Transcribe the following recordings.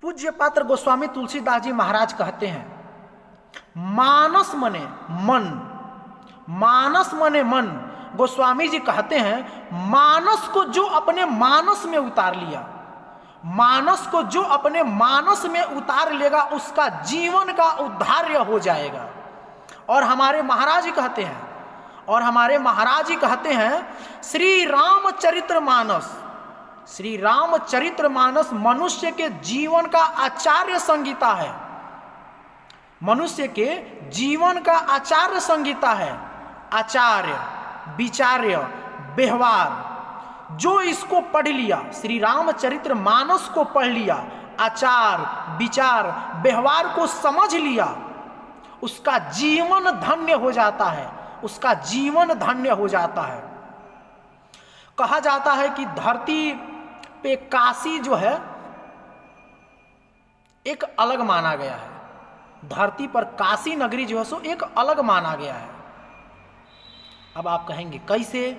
पूज्य पात्र गोस्वामी तुलसीदास जी महाराज कहते हैं, मानस मने मन, मानस मने मन। गोस्वामी जी कहते हैं, मानस को जो अपने मानस में उतार लिया, मानस को जो अपने मानस में उतार लेगा उसका जीवन का उद्धार हो जाएगा। और हमारे महाराज जी कहते हैं, और हमारे महाराज जी कहते हैं, श्री रामचरित्र मानस, श्री रामचरित्र मानस मनुष्य के जीवन का आचार्य संहिता है, मनुष्य के जीवन का आचार्य संहिता है। आचार्य, विचार्य, व्यवहार, जो इसको पढ़ लिया, श्री रामचरित्र मानस को पढ़ लिया, आचार विचार व्यवहार को समझ लिया, उसका जीवन धन्य हो जाता है, उसका जीवन धन्य हो जाता है। कहा जाता है कि धरती पे काशी जो है एक अलग माना गया है, धरती पर काशी नगरी जो है सो एक अलग माना गया है। अब आप कहेंगे कैसे?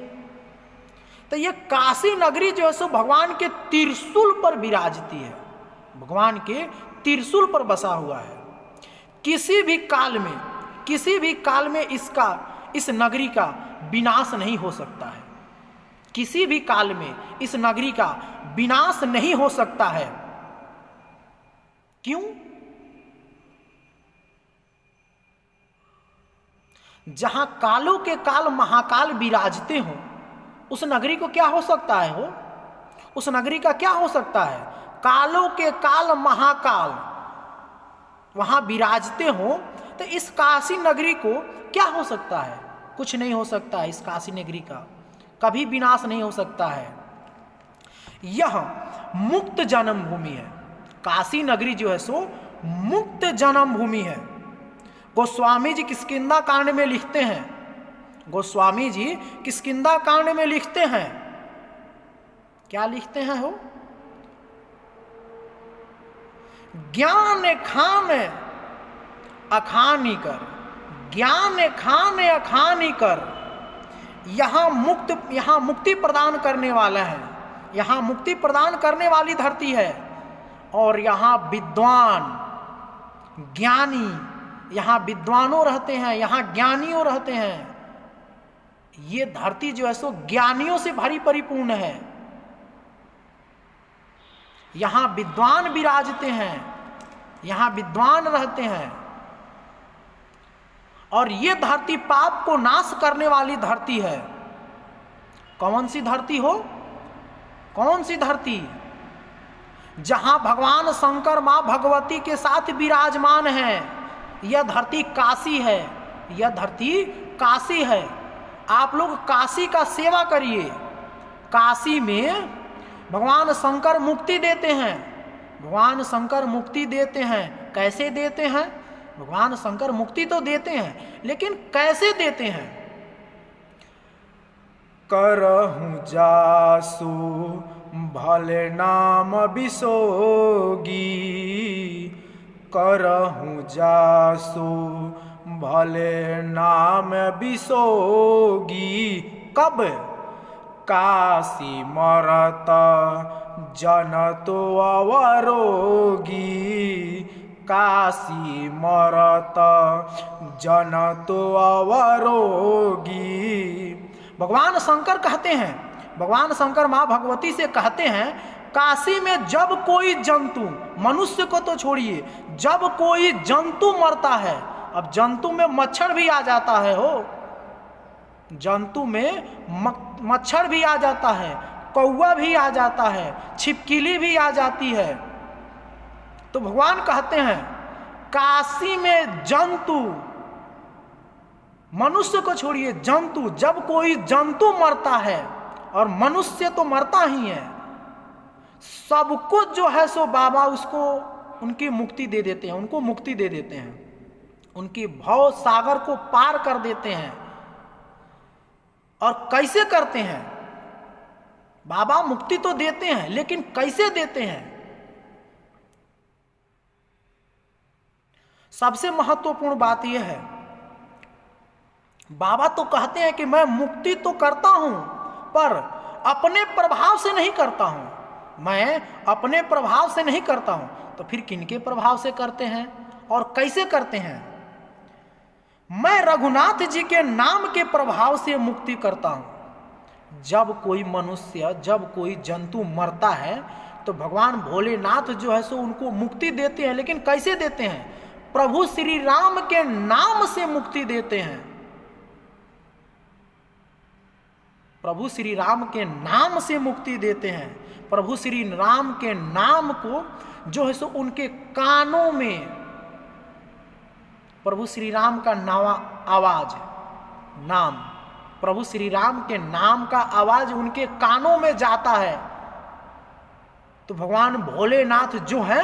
तो ये काशी नगरी जो है सो भगवान के त्रिशूल पर विराजती है, भगवान के त्रिशूल पर बसा हुआ है। किसी भी काल में, किसी भी काल में इसका, इस नगरी का विनाश नहीं हो सकता है, किसी भी काल में इस नगरी का विनाश नहीं हो सकता है। क्यों? जहां कालों के काल महाकाल विराजते हो, उस नगरी को क्या हो सकता है? हो उस नगरी का क्या हो सकता है? कालों के काल महाकाल वहां विराजते हो, तो इस काशी नगरी को क्या हो सकता है? कुछ नहीं हो सकता है। इस काशी नगरी का कभी विनाश नहीं हो सकता है। यह मुक्त जन्म भूमि है, काशी नगरी जो है सो मुक्त जन्म भूमि है। गोस्वामी जी किष्किंधा कांड में लिखते हैं, गोस्वामी जी किष्किंधा कांड में लिखते हैं, क्या लिखते हैं हो? ज्ञान खान अखानी कर, ज्ञान खान अखानी कर। यहाँ मुक्ति प्रदान करने वाला है, यहाँ मुक्ति प्रदान करने वाली धरती है। और यहाँ विद्वान ज्ञानी, यहाँ विद्वानों रहते हैं, यहाँ ज्ञानियों रहते हैं। ये धरती जो है सो ज्ञानियों से भरी परिपूर्ण है। यहाँ विद्वान विराजते हैं, यहाँ विद्वान रहते हैं। और ये धरती पाप को नाश करने वाली धरती है। कौन सी धरती हो? कौन सी धरती? जहां भगवान शंकर मां भगवती के साथ विराजमान हैं। यह धरती काशी है, यह धरती काशी है। आप लोग काशी का सेवा करिए। काशी में भगवान शंकर मुक्ति देते हैं, भगवान शंकर मुक्ति देते हैं। कैसे देते हैं? भगवान शंकर मुक्ति तो देते हैं, लेकिन कैसे देते हैं? करहूं जासु भले नाम बिसोगी, करहूं जासु भले नाम बिसोगी। कब? काशी मरत जन तो अवरोगी, काशी मरत जन तो अवरोगी। भगवान शंकर कहते हैं, भगवान शंकर माँ भगवती से कहते हैं, काशी में जब कोई जंतु, मनुष्य को तो छोड़िए, जब कोई जंतु मरता है, अब जंतु में मच्छर भी आ जाता है, हो जंतु में मच्छर भी आ जाता है, कौवा भी आ जाता है, छिपकली भी आ जाती है। तो भगवान कहते हैं, काशी में जंतु, मनुष्य को छोड़िए, जंतु, जब कोई जंतु मरता है, और मनुष्य तो मरता ही है, सब कुछ जो है सो बाबा उसको उनकी मुक्ति दे देते हैं, उनको मुक्ति दे देते हैं, उनकी भव सागर को पार कर देते हैं। और कैसे करते हैं? बाबा मुक्ति तो देते हैं, लेकिन कैसे देते हैं? सबसे महत्वपूर्ण बात यह है, बाबा तो कहते हैं कि मैं मुक्ति तो करता हूं, पर अपने प्रभाव से नहीं करता हूं, मैं अपने प्रभाव से नहीं करता हूं, तो फिर किनके प्रभाव से करते हैं और कैसे करते हैं? मैं रघुनाथ जी के नाम के प्रभाव से मुक्ति करता हूं। जब कोई मनुष्य, जब कोई जंतु मरता है तो भगवान भोलेनाथ जो है सो उनको मुक्ति देते हैं, लेकिन कैसे देते हैं? प्रभु श्री राम के नाम से मुक्ति देते हैं। प्रभु श्री राम के नाम से मुक्ति देते हैं। प्रभु श्री राम के नाम को जो है सो उनके कानों में, प्रभु श्री राम का आवाज, नाम, प्रभु श्री राम के नाम का आवाज उनके कानों में जाता है तो भगवान भोलेनाथ जो है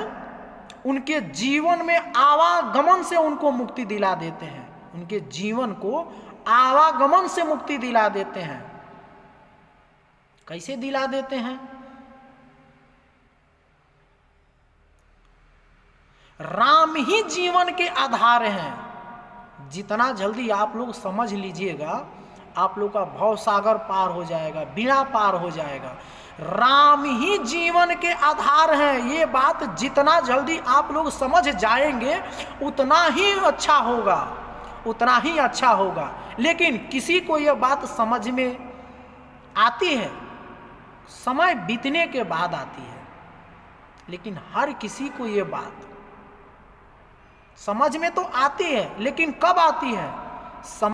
उनके जीवन में आवागमन से उनको मुक्ति दिला देते हैं। उनके जीवन को आवागमन से मुक्ति दिला देते हैं। कैसे दिला देते हैं? राम ही जीवन के आधार हैं। जितना जल्दी आप लोग समझ लीजिएगा, आप लोग का भव सागर पार हो जाएगा, बीड़ा पार हो जाएगा। राम ही जीवन के आधार हैं। ये बात जितना जल्दी आप लोग समझ जाएंगे उतना ही अच्छा होगा, उतना ही अच्छा होगा। लेकिन किसी को यह बात समझ में आती है, समय बीतने के बाद आती है। लेकिन हर किसी को यह बात समझ में तो आती है, लेकिन कब आती है?